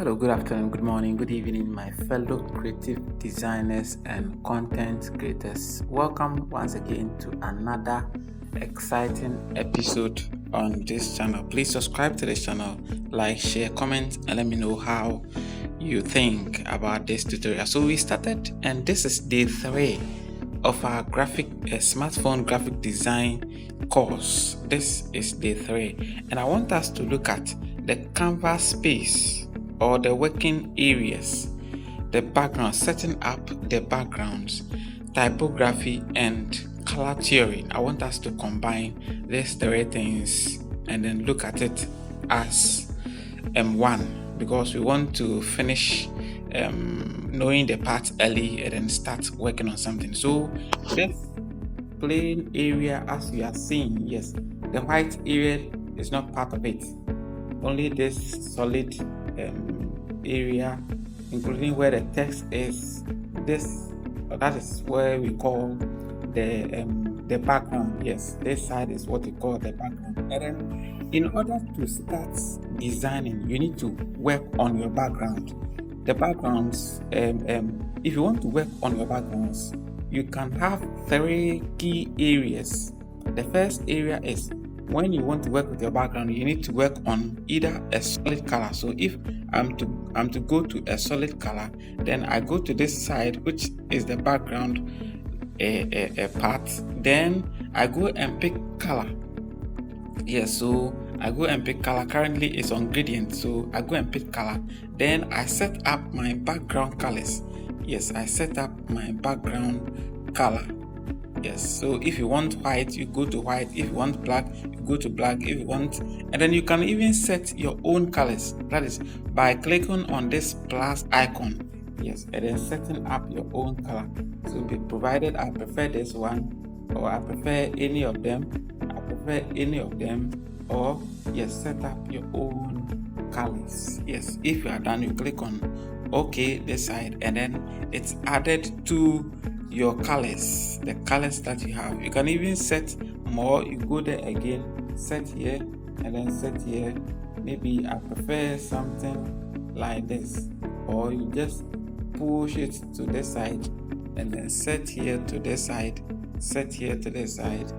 Hello, good afternoon, good morning, good evening, my fellow creative designers and content creators. Welcome once again to another exciting episode on this channel. Please subscribe to this channel, like, share, comment, and let me know how you think about this tutorial. So we started, and this is day 3 of our smartphone graphic design course. This is day 3, and I want us to look at the canvas space or the working areas, the background, setting up the backgrounds, typography, and color theory. I want us to combine these 3 things and then look at it as one, because we want to finish knowing the parts early and then start working on something. So this plain area, as you are seeing, yes, the white area is not part of it. Only this solid area, including where the text is, that is where we call the background. Yes, this side is what we call the background. And then in order to start designing, you need to work on your background. The backgrounds, if you want to work on your backgrounds, you can have 3 key areas. The first area is when you want to work with your background, you need to work on either a solid color. So if I'm to go to a solid color, then I go to this side, which is the background part. Then I go and pick color. Yes, so I go and pick color. Currently it's on gradient, so I go and pick color. Then I set up my background colors. Yes, I set up my background color. Yes, so if you want white, you go to white. If you want black, you go to black. If you want, and then you can even set your own colors. That is by clicking on this plus icon. Yes, and then setting up your own color. So be provided I prefer this one, or I prefer any of them. Or yes, set up your own colors. Yes, if you are done, you click on OK this side, and then it's added to your colors, the colors that you have. You can even set more. You go there again, set here, and then set here. Maybe I prefer something like this, or you just push it to this side and then set here to this side, set here to this side.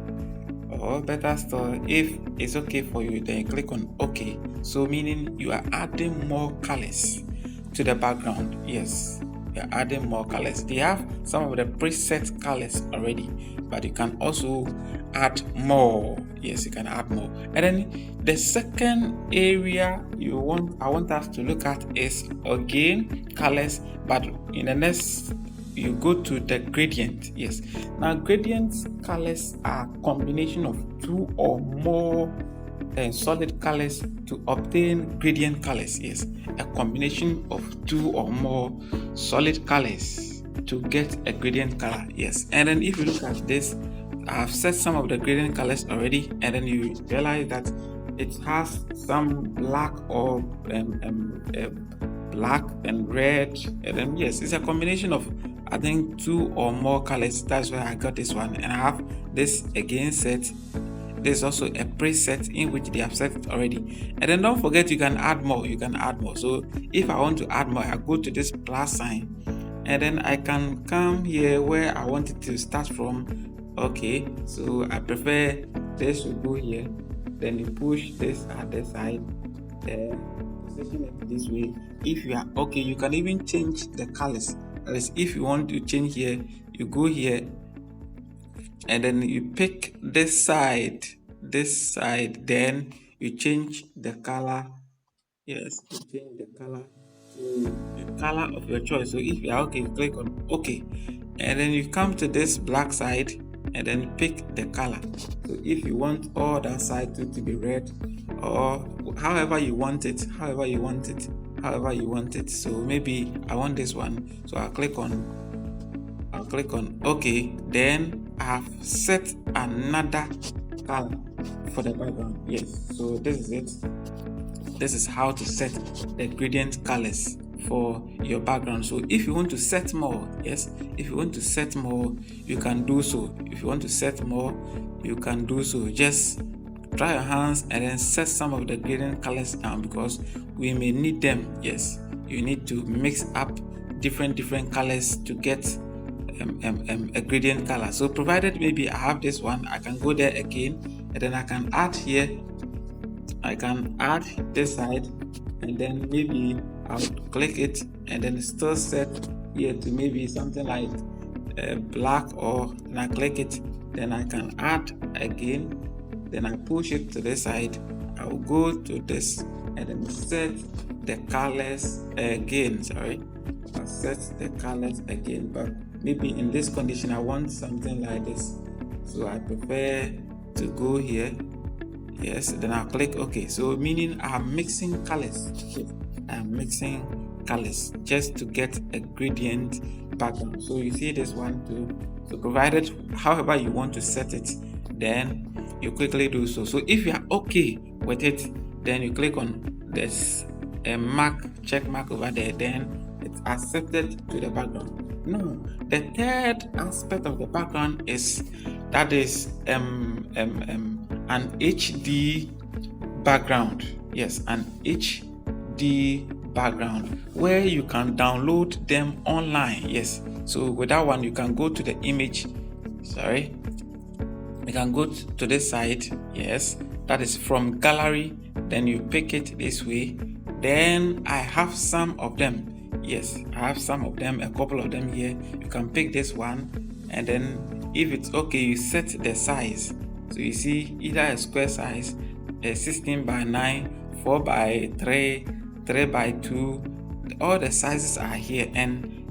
Or better still, if it's okay for you, then you click on OK. So meaning you are adding more colors to the background. Yes, you're adding more colors. They have some of the preset colors already, but you can also add more. Yes, you can add more. And then the second area I want us to look at is again colors, but in the next you go to the gradient. Yes, now gradient colors are combination of 2 or more solid colors to obtain gradient colors. Yes, a combination of 2 or more solid colors to get a gradient color. Yes, and then if you look at this, I've set some of the gradient colors already, and then you realize that it has some black or black and red, and then yes, it's a combination of I think 2 or more colors. That's why I got this one, and I have this again set. There's also a preset in which they have set it already. And then don't forget, you can add more. So if I want to add more, I go to this plus sign, and then I can come here where I want it to start from. Okay, so I prefer this to go here. Then you push this at the side, position it this way. If you are okay, you can even change the colors. That is, if you want to change here, you go here, and then you pick this side, then you change the color. Yes, you change the color to the color of your choice. So if you are okay, you click on OK, and then you come to this black side and then pick the color. So if you want all that side to be red, or however you want it. So maybe I want this one, so I'll click on OK. Then I've set another color for the background. Yes, so this is it. This is how to set the gradient colors for your background. So if you want to set more, yes, if you want to set more, you can do so. Just try your hands and then set some of the gradient colors down, because we may need them. Yes, you need to mix up different colors to get a gradient color. So provided maybe I have this one, I can go there again, and then I can add here, I can add this side, and then maybe I'll click it and then still set here to maybe something like black, or then I click it, then I can add again, then I push it to this side, I will go to this and then set the colors again. I'll set the colors again, but maybe in this condition I want something like this, so I prefer to go here. Yes, then I'll click OK. So meaning I'm mixing colors. I'm mixing colors just to get a gradient background. So you see this one too. So provided however you want to set it, then you quickly do so. So if you are okay with it, then you click on this check mark over there, then it's accepted to the background. No, the third aspect of the background is that is an HD background. Yes, an HD background where you can download them online. Yes, so with that one you can go to the image, you can go to this site. Yes, that is from gallery, then you pick it this way. Then I have some of them. Yes, I have some of them, a couple of them here. You can pick this one, and then if it's okay, you set the size. So you see either a square size, a 16 by 9, 4 by 3, 3 by 2, all the sizes are here, and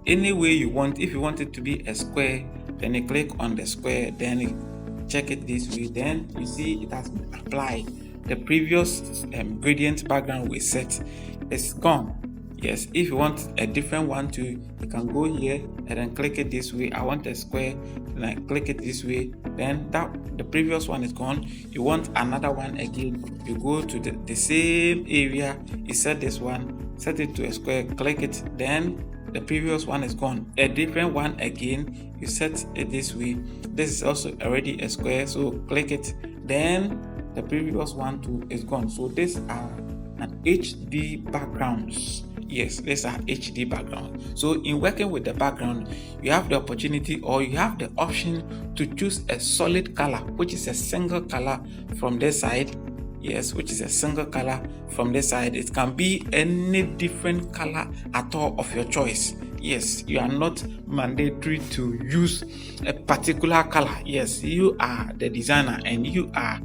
any way you want. If you want it to be a square, then you click on the square, then you check it this way, then you see it has been applied. The previous gradient background we set is gone. Yes, if you want a different one too, you can go here and then click it this way. I want a square, and I click it this way, then the previous one is gone. You want another one again, you go to the same area, you set this one, set it to a square, click it, then the previous one is gone. A different one again, you set it this way. This is also already a square, so click it, then the previous one too is gone. So these are an HD backgrounds. Yes, these are HD background. So in working with the background, you have the opportunity, or you have the option to choose a solid color, which is a single color from this side. Yes, which is a single color from this side. It can be any different color at all of your choice. Yes, you are not mandatory to use a particular color. Yes, you are the designer and you are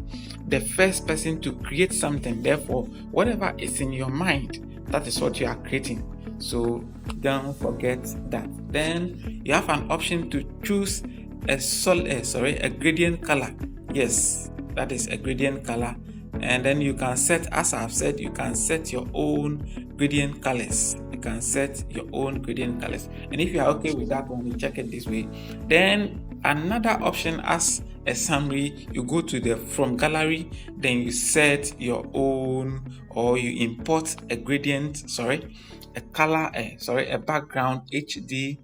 the first person to create something. Therefore, whatever is in your mind, that is what you are creating. So don't forget that. Then you have an option to choose a gradient color. Yes, that is a gradient color. And then you can set, as I've said, you can set your own gradient colors. You can set your own gradient colors. And if you are okay with that one, you check it this way. Then another option, as a summary, you go to the from gallery, then you set your own, or you import a gradient, a background HD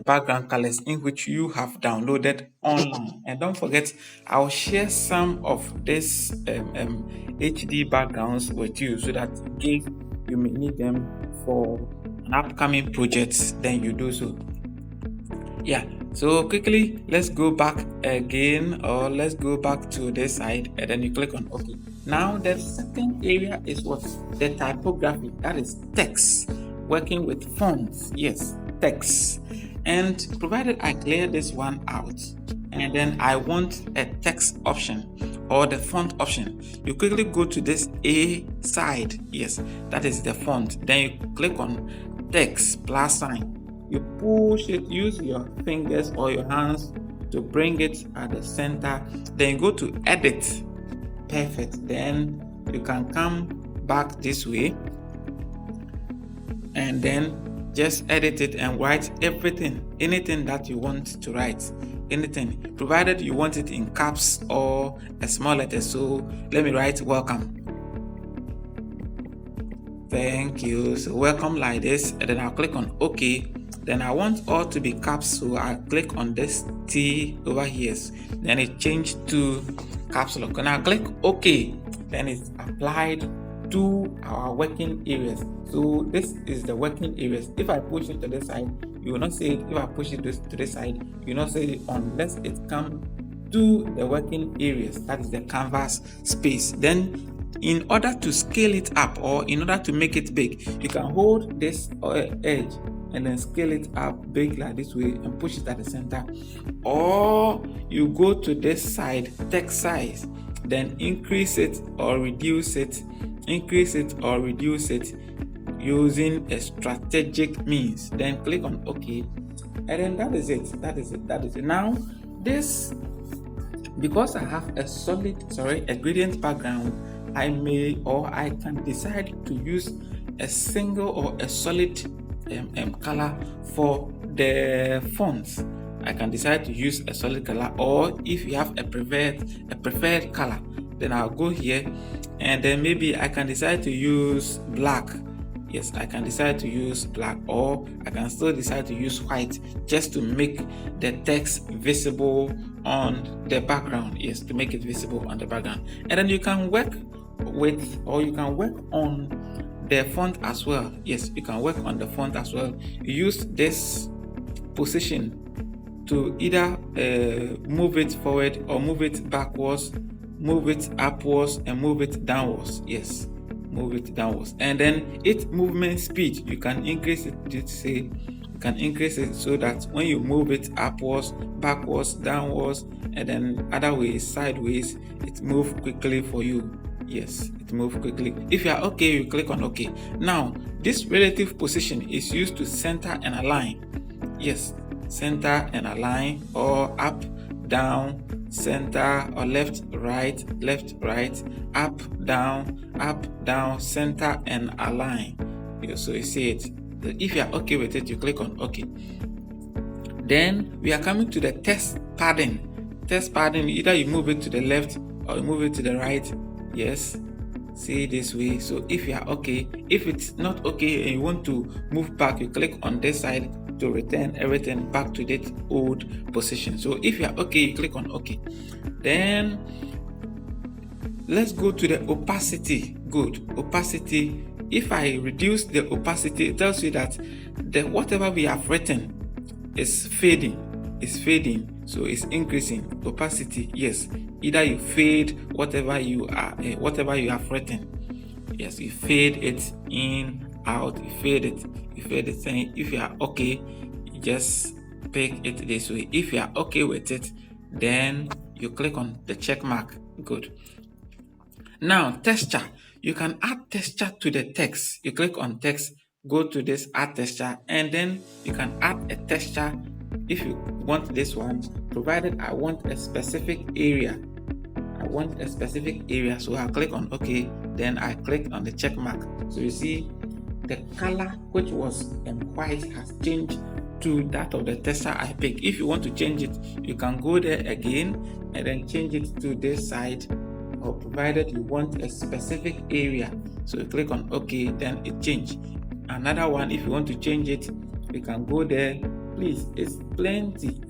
background colors in which you have downloaded online. And don't forget, I'll share some of this HD backgrounds with you, so that if you may need them for an upcoming project, then you do so. Yeah, so quickly let's go back again, or let's go back to this side, and then you click on OK. Now the second area is what? The typography, that is text, working with fonts. Yes, text. And provided I clear this one out, and then I want a text option or the font option, you quickly go to this A side. Yes, that is the font. Then you click on text plus sign. You push it, use your fingers or your hands to bring it at the center. Then you go to edit. Perfect. Then you can come back this way, and then just edit it and write anything that you want to write, anything, provided you want it in caps or a small letter. So let me write welcome. Thank you. So welcome like this, and then I'll click on OK. Then I want all to be caps, so I click on this T over here. Then it changed to caps lock, and I click OK. Then it's applied to our working areas. So this is the working areas. If I push it to this side, you will not see it. If I push it to this side, you will not see it unless it comes to the working areas. That is the canvas space. Then in order to scale it up, or in order to make it big, you can hold this edge and then scale it up big like this way and push it at the center, or you go to this side, text size, then increase it or reduce it, using a strategic means. Then click on OK, and then that is it. Now this, because I have a gradient background, I can decide to use a single or a solid color for the fonts. I can decide to use a solid color, or if you have a preferred color, then I'll go here, and then maybe I can decide to use black. Yes, I can decide to use black, or I can still decide to use white, just to make the text visible on the background. Yes, to make it visible on the background. And then you can work with, or you can work on the font as well. Yes, you can work on the font as well. You use this position to either move it forward or move it backwards, move it upwards, and move it downwards. Yes, move it downwards. And then its movement speed, you can increase it. You can increase it so that when you move it upwards, backwards, downwards, and then other ways, sideways, it moves quickly for you. Yes, it moves quickly. If you are okay, you click on OK. Now, this relative position is used to center and align. Yes, center and align, or up, down, center, or left, right, up, down, center, and align. Yes, so you see it. If you are okay with it, you click on OK. Then we are coming to the text padding. Text padding, either you move it to the left or you move it to the right. Yes, see this way. So if you are okay, if it's not okay and you want to move back, you click on this side to return everything back to that old position. So if you are okay, you click on OK. Then let's go to the opacity. Good. Opacity. If I reduce the opacity, it tells you that whatever we have written is fading. So it's increasing. Opacity, yes. Either you fade whatever you have written. Yes, you fade it in, out, you fade it. And if you are okay, you just pick it this way. If you are okay with it, then you click on the check mark. Good. Now, texture. You can add texture to the text. You click on text, go to this add texture, and then you can add a texture if you want this one, provided I want a specific area. So I'll click on OK, then I click on the check mark. So you see the color, which was white, has changed to that of the texture I picked. If you want to change it, you can go there again and then change it to this side, or provided you want a specific area. So you click on OK, then it changes. Another one, if you want to change it, you can go there. Please, it's plenty.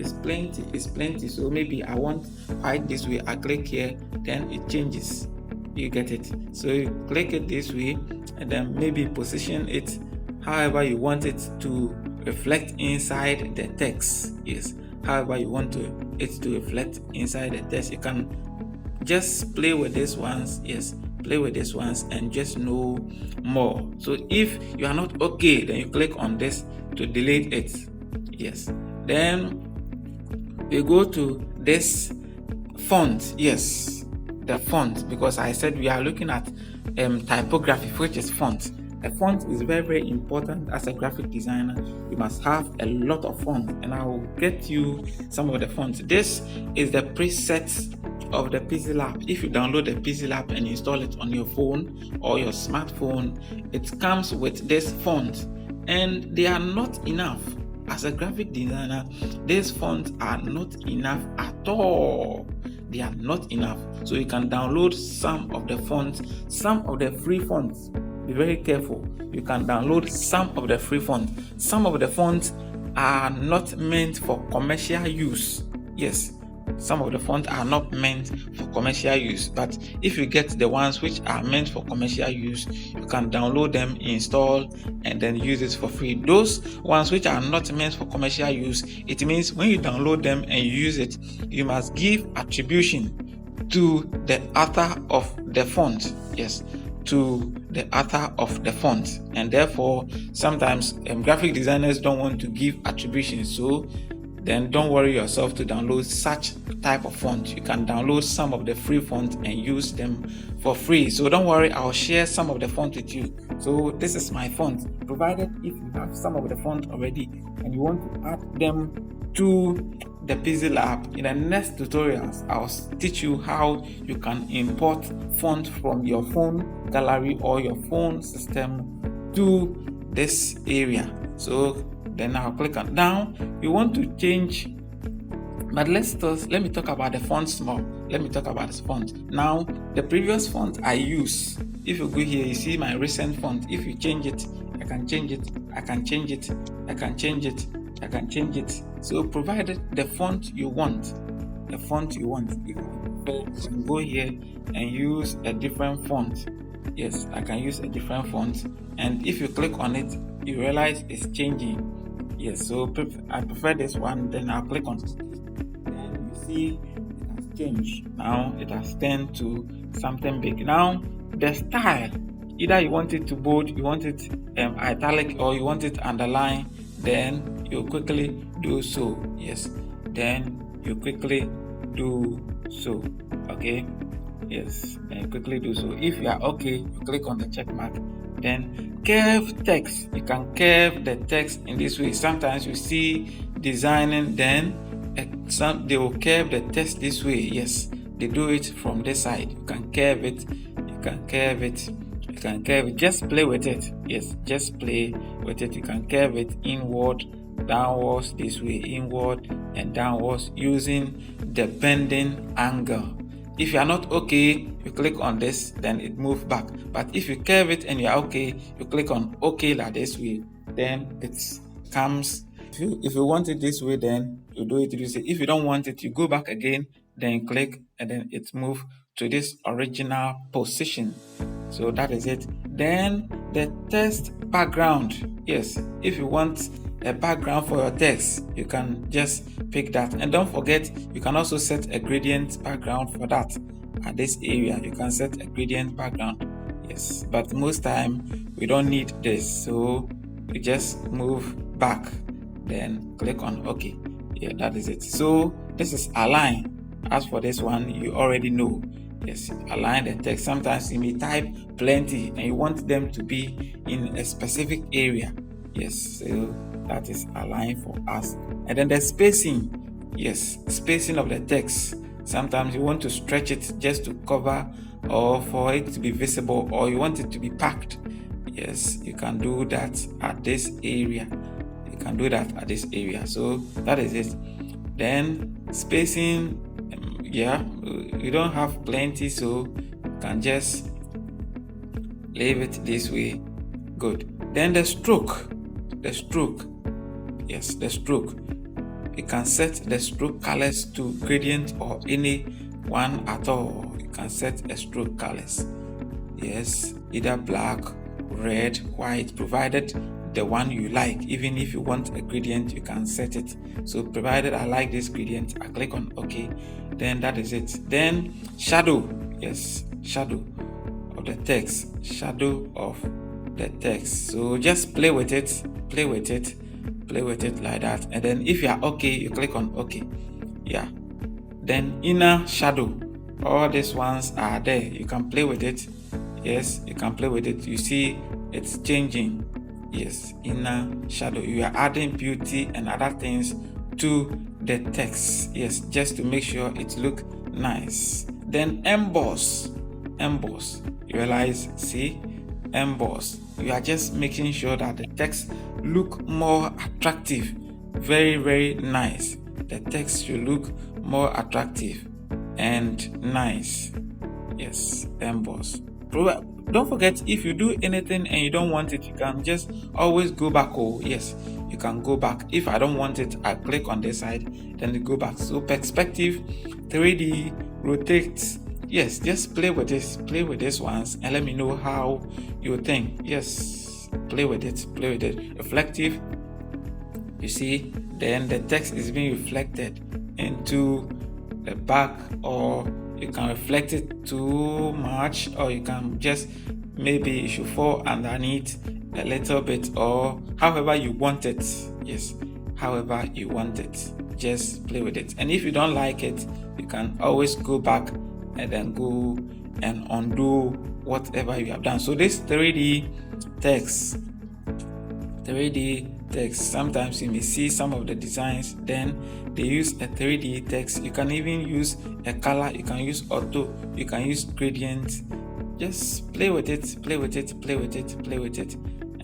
So maybe I want white this way. I click here, then it changes. You get it? So you click it this way, and then maybe position it however you want it to reflect inside the text. Yes, however you want it to reflect inside the text. You can just play with these ones. Yes, play with these ones and just know more. So if you are not okay, then you click on this to delete it. Yes, then we go to this font. Yes, the font, because I said we are looking at typography, which is font. A font is very, very important. As a graphic designer, you must have a lot of fonts, and I will get you some of the fonts. This is the presets of the Pixellab. If you download the Pixellab and install it on your phone or your smartphone, it comes with this font, and they are not enough. As a graphic designer, these fonts are not enough at all. They are not enough. So you can download some of the fonts, some of the free fonts. Be very careful. You can download some of the free fonts. Some of the fonts are not meant for commercial use. Yes, some of the fonts are not meant for commercial use, but if you get the ones which are meant for commercial use, you can download them, install, and then use it for free. Those ones which are not meant for commercial use, it means when you download them and you use it, you must give attribution to the author of the font. Yes, to the author of the font, and therefore sometimes graphic designers don't want to give attribution, so then don't worry yourself to download such type of font. You can download some of the free fonts and use them for free. So don't worry, I'll share some of the font with you. So this is my font, provided if you have some of the font already and you want to add them to the Pixellab. In the next tutorials, I'll teach you how you can import font from your phone gallery or your phone system to this area. So then I'll click on down. You want to change, but let me talk about the font small. Let me talk about this font. Now, the previous font I use, if you go here, you see my recent font. If you change it, I can change it, I can change it, I can change it, I can change it. So provided the font you want, you can go here and use a different font. Yes, I can use a different font, and if you click on it, you realize it's changing. Yes, so I prefer this one. Then I'll click on it, and you see it has changed. Now it has turned to something big. Now the style, either you want it to bold, you want it italic, or you want it underline, then you quickly do so. Yes, then you quickly do so. Okay, yes, and you quickly do so. If you are okay, you click on the check mark. Then curve text, you can curve the text in this way. Sometimes you see designing, then they will curve the text this way. Yes, they do it from this side. You can curve it, you can curve it, you can curve it. Just play with it. Yes, just play with it. You can curve it inward, downwards this way, inward and downwards, using the bending angle. If you are not okay, you click on this, then it moves back. But if you curve it and you are okay, you click on OK like this way, then it comes. If you want it this way, then you do it this way. If you don't want it, you go back again, then click, and then it moves to this original position. So that is it. Then the text background. Yes, if you want a background for your text, you can just pick that. And don't forget, you can also set a gradient background for that. At this area, you can set a gradient background. Yes, but most time we don't need this, so we just move back, then click on OK. Yeah, that is it. So this is align. As for this one, you already know. Yes, align the text. Sometimes you may type plenty and you want them to be in a specific area. Yes, so that is align for us. And then the spacing. Yes, spacing of the text. Sometimes you want to stretch it just to cover or for it to be visible, or you want it to be packed. Yes, you can do that at this area. You can do that at this area. So that is it. Then spacing, yeah, you don't have plenty, so you can just leave it this way. Good. Then the stroke. Yes, the stroke. You can set the stroke colors to gradient or any one at all. You can set a stroke colors. Yes, either black, red, white, provided the one you like. Even if you want a gradient, you can set it. So provided I like this gradient, I click on OK. Then that is it. Then shadow. Yes, shadow of the text. Shadow of the text. So just play with it like that, and then if you are okay, you click on OK. Yeah, then inner shadow, all these ones are there. You can play with it. Yes, you can play with it. You see it's changing. Yes, inner shadow, you are adding beauty and other things to the text. Yes, just to make sure it look nice. Then emboss. You realize, see, emboss, you are just making sure that the text look more attractive. Very nice. The text should look more attractive and nice. Yes, emboss. don't forget, if you do anything and you don't want it, you can just always go back. Oh yes, you can go back. If I don't want it, I click on this side, then you go back. So perspective, 3D, rotate. Yes, just play with this once and let me know how you think. Yes, play with it. Reflective, you see, then the text is being reflected into the back, or you can reflect it too much, or you can just, maybe it should fall underneath a little bit, or however you want it. Yes, however you want it, just play with it. And if you don't like it, you can always go back and then go and undo whatever you have done. So this 3D text, sometimes you may see some of the designs, then they use a 3D text. You can even use a color, you can use auto, you can use gradient. Just play with it,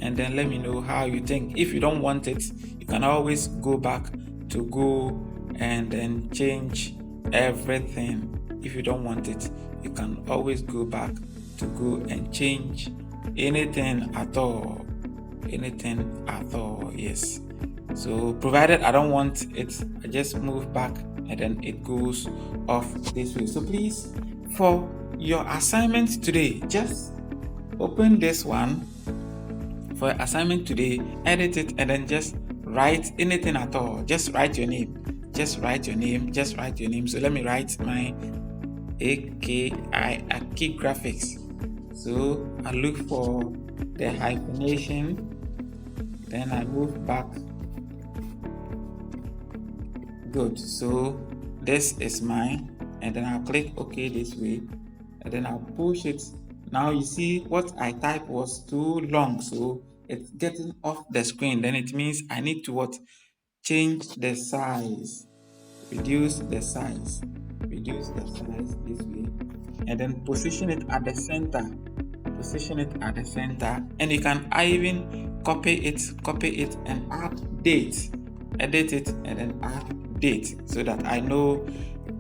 and then let me know how you think. If you don't want it, you can always go back to go and then change everything. If you don't want it, you can always go back to go and change anything at all. Yes. So provided I don't want it, I just move back and then it goes off this way. So please, for your assignment today, just open this one. For your assignment today, edit it and then just write anything at all. Just write your name. So let me write my Aki-Graphix. So I look for the hyphenation, then I move back. Good. So this is mine, and then I'll click OK this way, and then I'll push it. Now you see what I typed was too long, so it's getting off the screen. Then it means I need to change the size, reduce the size this way, and then position it at the center. And you can even copy it and add date, edit it and then add date, so that I know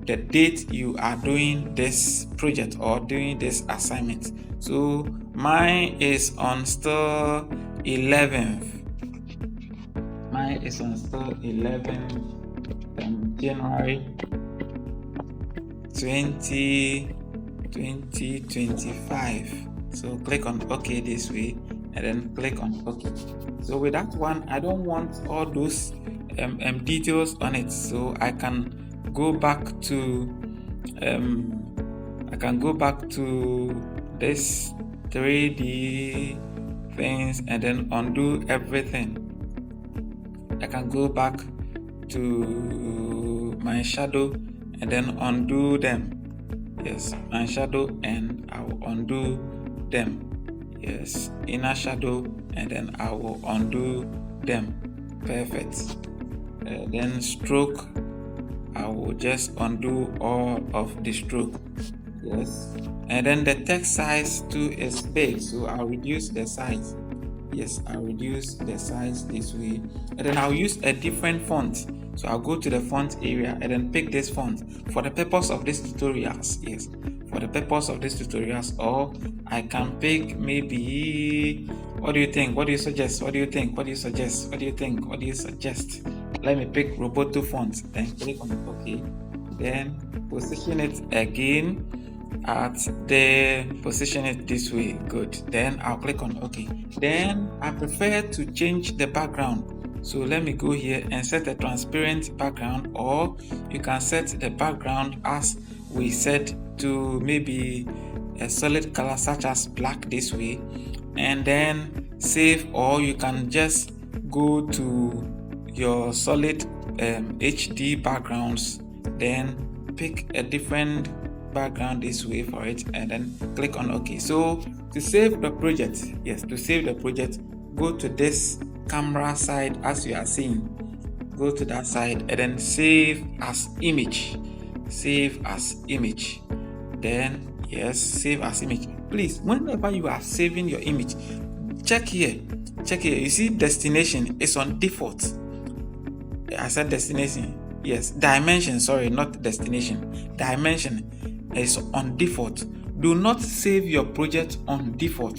the date you are doing this project or doing this assignment. So mine is on still 11th. January 2025. So click on OK this way and then click on OK. So with that one, I don't want all those details on it, so I can go back to this 3D things and then undo everything. I can go back to my shadow and then undo them. Yes, my shadow, and I will undo them. Yes, inner shadow, and then I will undo them. Perfect. Then stroke, I will just undo all of the stroke. Yes, and then the text size too is big, so I'll reduce the size. Yes, I'll reduce the size this way, and then I'll use a different font. So I'll go to the font area and then pick this font for the purpose of this tutorials. Yes, for the purpose of this tutorials, or I can pick maybe, what do you think? What do you suggest? Let me pick Roboto font, then click on OK. Then position it again position it this way. Good. Then I'll click on OK. Then I prefer to change the background. So let me go here and set a transparent background, or you can set the background as we said to maybe a solid color such as black this way, and then save, or you can just go to your solid HD backgrounds, then pick a different background this way for it and then click on OK. So to save the project, go to this camera side as you are seeing, go to that side and then save as image. Then yes, save as image. Please, whenever you are saving your image, check here, you see destination is on default. I said destination, yes, dimension, sorry, not destination, dimension is on default. do not save your project on default.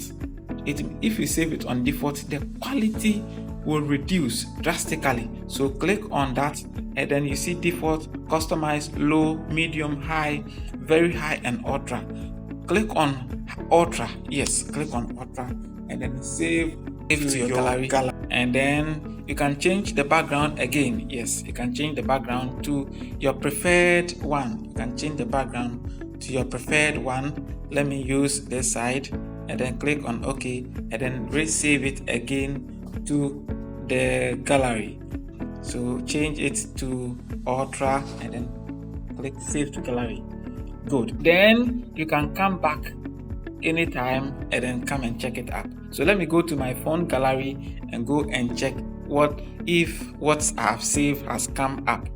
If you save it on default, the quality will reduce drastically. So click on that, and then you see default, customize, low, medium, high, very high, and ultra. Click on ultra. Yes, click on ultra, and then save to your gallery. And then you can change the background again. Yes, you can change the background to your preferred one. You can change the background to your preferred one. Let me use this side, and then click on OK, and then resave it again to the gallery. So change it to ultra, and then click save to gallery. Good. Then you can come back anytime and then come and check it up. So let me go to my phone gallery and go and check what I have saved has come up.